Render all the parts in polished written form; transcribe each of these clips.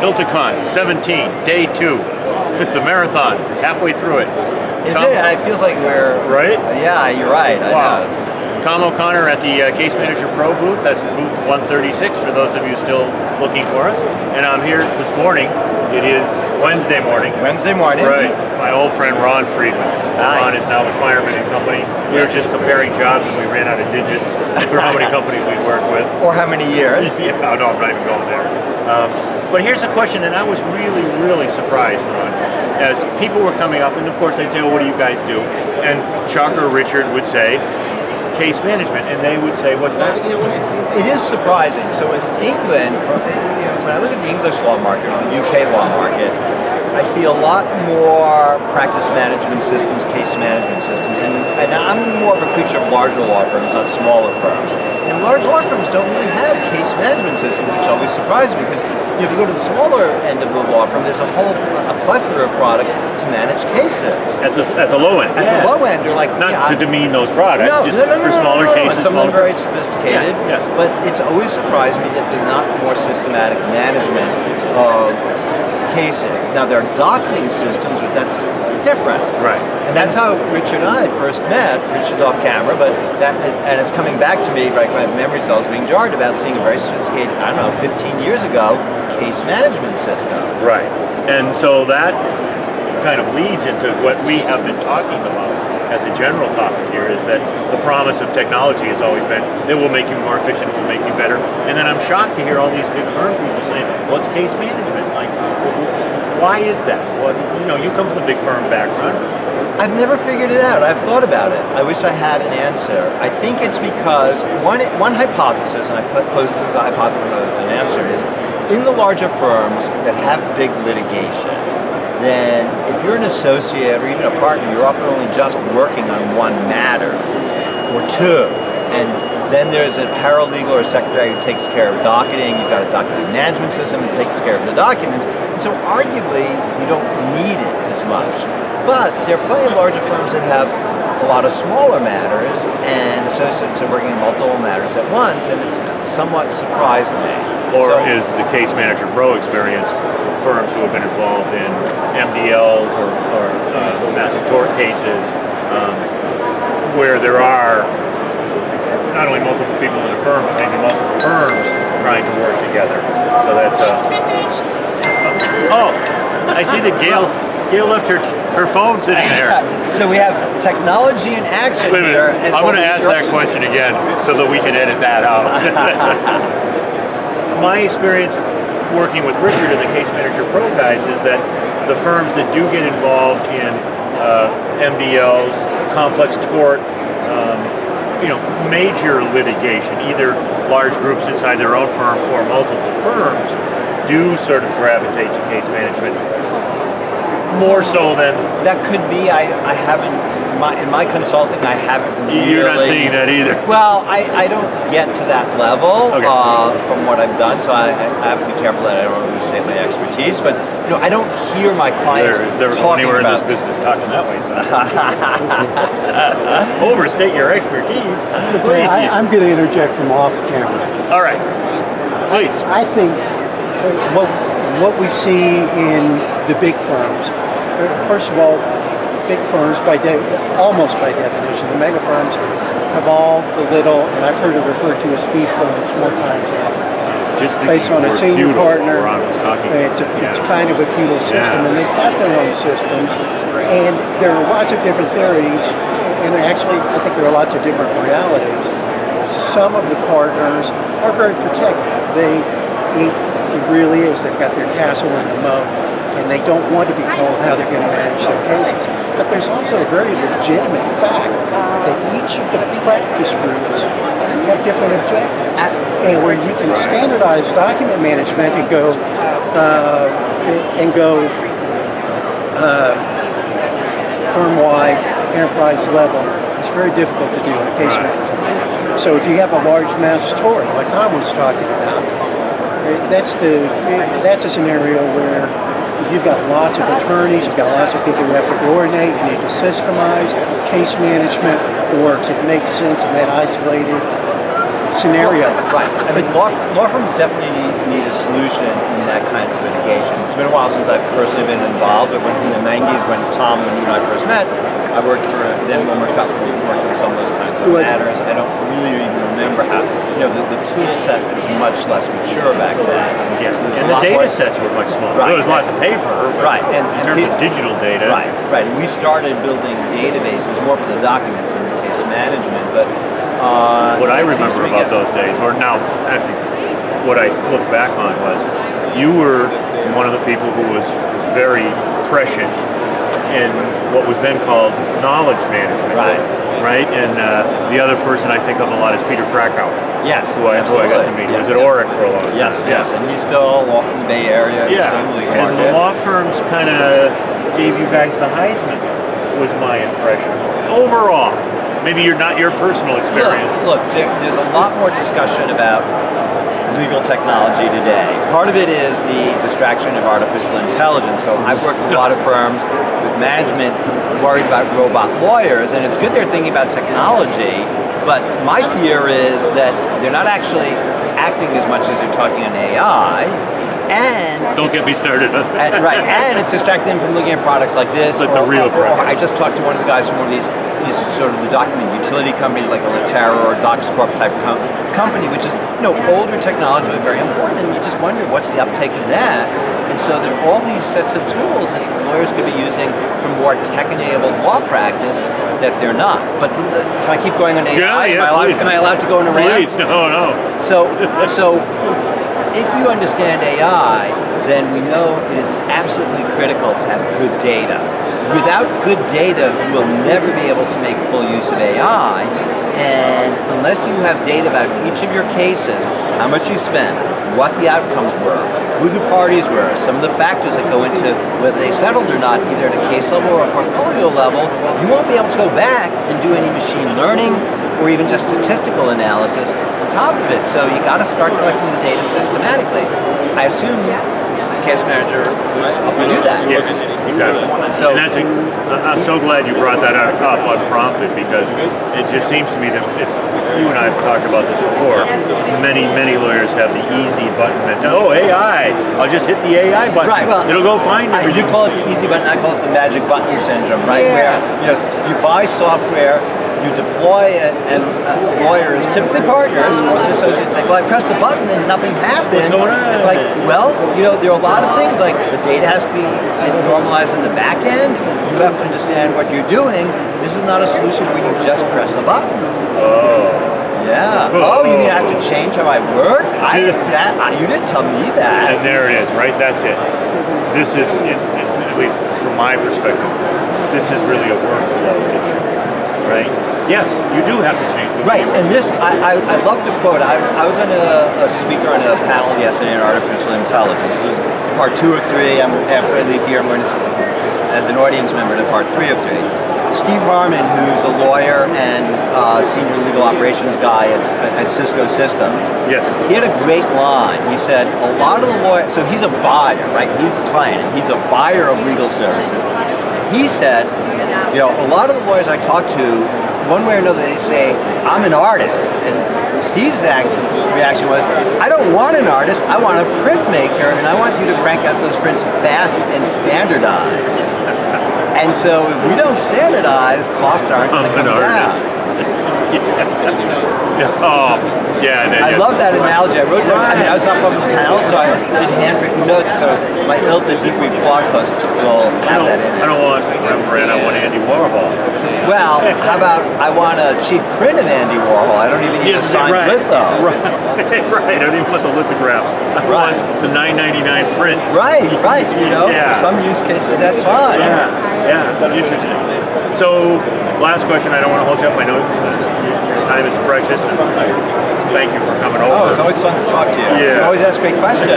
ILTACON2017, day 2, the marathon, halfway through it. Is it? It feels like we're... Right? Yeah, you're right. Wow. I know. Tom O'Connor at the CaseManagerPro booth. That's booth 136 for those of you still looking for us. And I'm here this morning. It is Wednesday morning. Wednesday morning. Right. My old friend Ron Friedman. Hi. Ron is now with Fireman and Company. We were just comparing jobs and we ran out of digits for how many companies we work with. Or how many years. Yeah, no, I'm not even going there. But here's a question, and I was really, really surprised, Ron, as people were coming up, and of course they'd say, well, what do you guys do? And Chuck or Richard would say, case management, and they would say, what's that? It is surprising. So in England, when I look at the English law market or the UK law market, I see a lot more practice management systems, case management systems, and I'm more of a creature of larger law firms, not smaller firms. And large law firms don't really have case management systems, which always surprises me, because if you go to the smaller end of the law firm, there's a plethora of products to manage cases. At the low end. At the low end, you're like, not to demean those products, no, just for smaller cases. And some of them are very sophisticated, but it's always surprised me that there's not more systematic management of cases. Now there are docketing systems, but that's different. Right. And that's how Richard and I first met. Richard's off camera, but and it's coming back to me, like my memory cells being jarred about seeing a very sophisticated, I don't know, 15 years ago, case management system. Right. And so that kind of leads into what we have been talking about as a general topic here, is that the promise of technology has always been, it will make you more efficient, it will make you better. And then I'm shocked to hear all these big firm people saying, well, it's case management. Like, why is that? Well, you know, you come from the big firm background. I've never figured it out. I've thought about it. I wish I had an answer. I think it's because one hypothesis, and I pose this as a hypothesis as an answer, is in the larger firms that have big litigation, then if you're an associate or even a partner, you're often only just working on one matter or two. And then there's a paralegal or a secretary who takes care of docketing. You've got a document management system that takes care of the documents. And so arguably, you don't need it as much. But there are plenty of larger firms that have a lot of smaller matters, and associates are working on multiple matters at once, and it's somewhat surprised me. Or is the CaseManagerPro experience firms who have been involved in MDLs or massive tort cases where there are not only multiple people in the firm, but maybe multiple firms trying to work together. So that's oh, I see that Gail left her phone sitting there. So we have technology in action here. I'm going to ask that question again so that we can edit that out. My experience working with Richard and the CaseManagerPro guys is that the firms that do get involved in MDLs, complex tort, major litigation, either large groups inside their own firm or multiple firms, do sort of gravitate to case management more so than... That could be. I haven't, in my consulting, I haven't really... You're not seeing that either. Well, I don't get to that level from what I've done, so I have to be careful that I don't overstate my expertise, but I don't hear my clients talking anywhere about... in this business talking that way, so... Overstate your expertise. I'm going to interject from off camera. All right. Please. I think what we see in the big firms, first of all, big firms almost by definition, the mega firms have all the little, and I've heard it referred to as fiefdoms more times than based on a senior partner. It's kind of a feudal system, and they've got their own systems, and there are lots of different theories, and I think there are lots of different realities. Some of the partners are very protective. It really is. They've got their castle in the moat, and they don't want to be told how they're going to manage their cases. But there's also a very legitimate fact that each of the practice groups have different objectives. And where you can standardize document management and go firm-wide, enterprise level, it's very difficult to do in a case management. So if you have a large mass tort, like Tom was talking about, that's a scenario where you've got lots of attorneys, you've got lots of people who have to coordinate, you need to systemize, case management works, it makes sense in that isolated scenario. Right. I mean, law firms definitely need a solution in that kind of litigation. It's been a while since I've personally been involved, but in the 90s when Tom and you and I first met, I worked for then Wilmer Company, working with some of those kinds of matters. I don't really even remember how, the tool set was much less mature back then. Yes, So and the data sets were much smaller. Right. There was lots of paper, right. in terms of digital data. Right. And we started building databases more for the documents than the case management, but what I remember about those days, or now, actually, what I look back on was you were one of the people who was very prescient in what was then called knowledge management. Right? And the other person I think of a lot is Peter Krakauer. Yes. Who I got to meet. He was at Oric for a long time. Yes. And he's still off in the Bay Area. And the law firms kind of gave you guys the Heisman, was my impression. Overall. Maybe not your personal experience. Look, there's a lot more discussion about legal technology today. Part of it is the distraction of artificial intelligence. So I've worked with a lot of firms with management worried about robot lawyers, and it's good they're thinking about technology, but my fear is that they're not actually acting as much as they're talking on AI. And don't get me started on that. And it's distracting them from looking at products like this. But the real product. I just talked to one of the guys from one of these sort of the document utility companies like a Latera or DocsCorp type company, which is older technology but very important, and you just wonder what's the uptake of that. And so there are all these sets of tools that lawyers could be using for more tech-enabled law practice that they're not. But can I keep going on AI? Am I allowed to go on a rant? Please, no. So if you understand AI, then we know it is absolutely critical to have good data. Without good data, you will never be able to make full use of AI. And unless you have data about each of your cases, how much you spent, what the outcomes were, who the parties were, some of the factors that go into whether they settled or not, either at a case level or a portfolio level, you won't be able to go back and do any machine learning or even just statistical analysis on top of it. So you got to start collecting the data systematically. I assume Case Manager will do that. Yes, exactly. So, and I'm so glad you brought that up unprompted, because it just seems to me that you and I have talked about this before. Many lawyers have the easy button mentality. Oh, AI! I'll just hit the AI button. Right. Well, it'll go find everything. You call it the easy button. I call it the magic button syndrome. Right? Yeah. Where you buy software, you deploy it, and lawyers, typically partners, or the associates say, well, I pressed the button and nothing happened. What's going on? It's like, well, there are a lot of things, like the data has to be normalized in the back end. You have to understand what you're doing. This is not a solution where you just press a button. Oh. Yeah. Oh, you mean I have to change how I work? You didn't tell me that. And there it is, right? That's it. This is, at least from my perspective, this is really a workflow issue, right? Yes, you do have to change the right, and this, I love the quote. I was on a speaker on a panel yesterday on artificial intelligence. This was part 2 of 3. After I leave here, I'm going to, as an audience member, to part 3 of 3. Steve Harmon, who's a lawyer and senior legal operations guy at Cisco Systems, yes, he had a great line. He said, a lot of the lawyers, so he's a buyer, right? He's a client, and he's a buyer of legal services. He said, a lot of the lawyers I talk to, one way or another, they say, I'm an artist. And Steve's reaction was, I don't want an artist, I want a printmaker, and I want you to crank out those prints fast and standardized. And so if we don't standardize, costs aren't going to come down. I love that analogy. I wrote that. I was up on the panel, so I did handwritten notes. So my ILTA Deep Week blog post will have that in it. I don't want Rembrandt. I want Andy Warhol. Well, how about I want a cheap print of Andy Warhol? I don't even need a signed litho. Right. I don't even want the lithograph. I want the $9.99 print. Right. For some use cases, that's fine. Yeah. Interesting. So, last question. I don't want to hold you up. I know your time is precious, and thank you for coming over. Oh, it's always fun to talk to you. Yeah. You always ask great questions.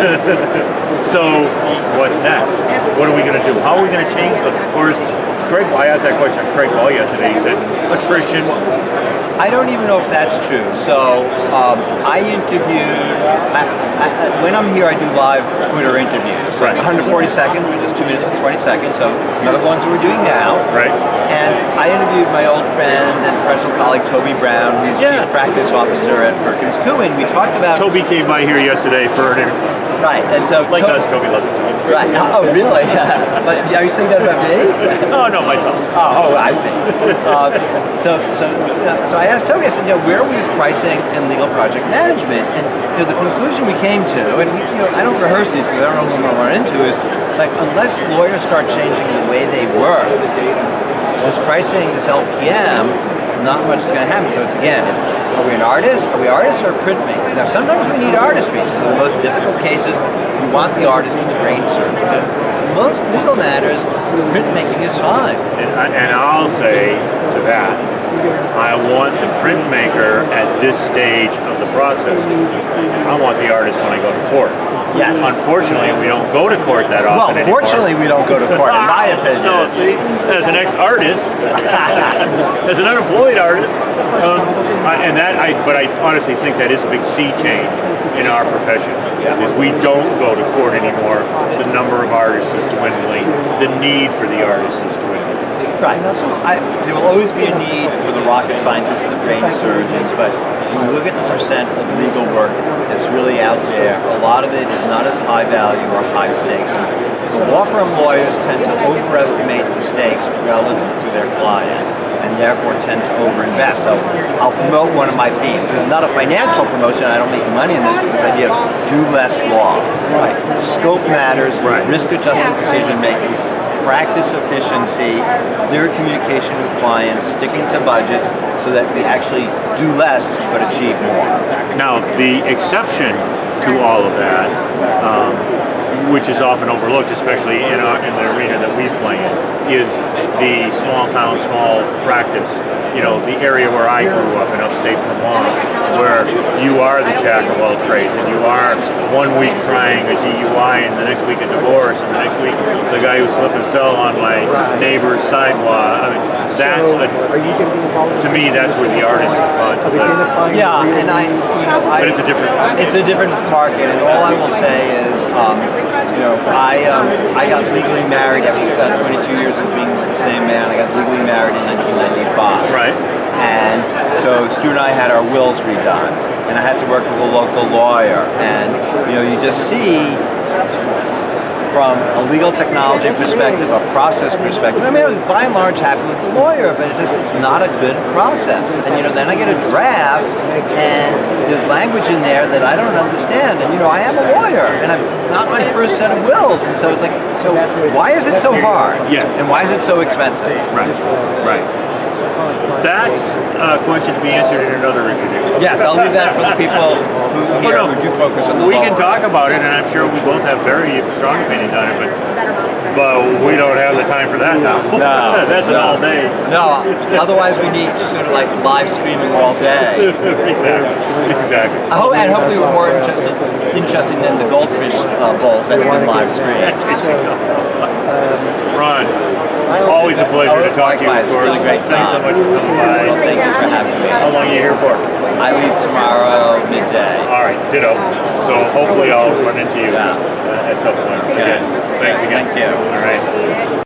So, what's next? What are we going to do? How are we going to change them? Or is Craig? I asked that question of Craig Ball yesterday. He said attrition. I don't even know if that's true. So I interviewed, when I'm here I do live Twitter interviews. Right. 140 seconds, which is 2 minutes and 20 seconds, so not as long as we're doing now. Right. And I interviewed my old friend and professional colleague Toby Brown, who's Chief Practice Officer at Perkins Coie. We talked about... Toby came by here yesterday for an interview. Right, and so... Like us, Toby loves it. Right, oh really? But are you saying that about me? Oh, no, myself. Oh, I see. So I asked Toby, I said, where are we with pricing and legal project management? And the conclusion we came to, and I don't rehearse these because I don't know who I'm going to run into, is like unless lawyers start changing the way they work, this pricing, this LPM, not much is going to happen. So it's are we an artist? Are we artists or printmakers? Now sometimes we need artistry. So the most difficult cases, we want the artist and the brain surgeon. Most legal matters, printmaking is fine. And I'll say to that, I want the printmaker at this stage of the process. I want the artist when I go to court. Yes. Unfortunately, we don't go to court that often anymore. Fortunately, we don't go to court, in my opinion. No, see, as an ex-artist, as an unemployed artist, but I honestly think that is a big sea change in our profession. Is we don't go to court anymore. The number of artists is dwindling. The need for the artists is dwindling. Right. So there will always be a need for the rocket scientists and the brain surgeons, but when you look at the percent of legal work that's really out there, a lot of it is not as high value or high stakes. The law firm lawyers tend to overestimate the stakes relative to their clients and therefore tend to overinvest. So I'll promote one of my themes. This is not a financial promotion. I don't make money in this, but this idea of do less law. Right. Scope matters, risk-adjusted decision making, practice efficiency, clear communication with clients, sticking to budget so that we actually do less but achieve more. Now, the exception to all of that, which is often overlooked, especially in the arena that we play in, is the small town, small practice. The area where I grew up in upstate Vermont, where you are the jack of all trades, and you are 1 week trying a DUI, and the next week a divorce, and the next week the guy who slipped and fell on my neighbor's sidewalk. I mean, to me, that's where the artist is fun to live. Yeah, and but it's a different market. It's a different market, and all I will say is, I got legally married after 22 years of being with the same man. I got legally married in 1995. Right. And so Stu and I had our wills redone, and I had to work with a local lawyer. And you just see from a legal technology perspective, a process perspective. I mean, I was by and large happy with the lawyer, but it's not a good process. And then I get a draft, and there's language in there that I don't understand. And I am a lawyer, and I'm not my first set of wills, and so it's like, so why is it so hard? Yeah. And why is it so expensive? Right. That's a question to be answered in another interview. Yes, I'll leave that for the people who do focus on the We law. can talk about it, and I'm sure we both have very strong opinions on it, but we don't have the time for that now. No. That's an all day. No, otherwise we need sort of like live streaming all day. Exactly. And hopefully we're more interesting than the goldfish bowls that have been live streamed. Ron, always a pleasure to talk to you. Likewise, really great time. Thanks so much for coming by. Well, thank you for having me. How long are you here for? I leave tomorrow midday. All right, ditto. So hopefully I'll run into you at some point. Okay. Again. Thanks again. Thank you. All right.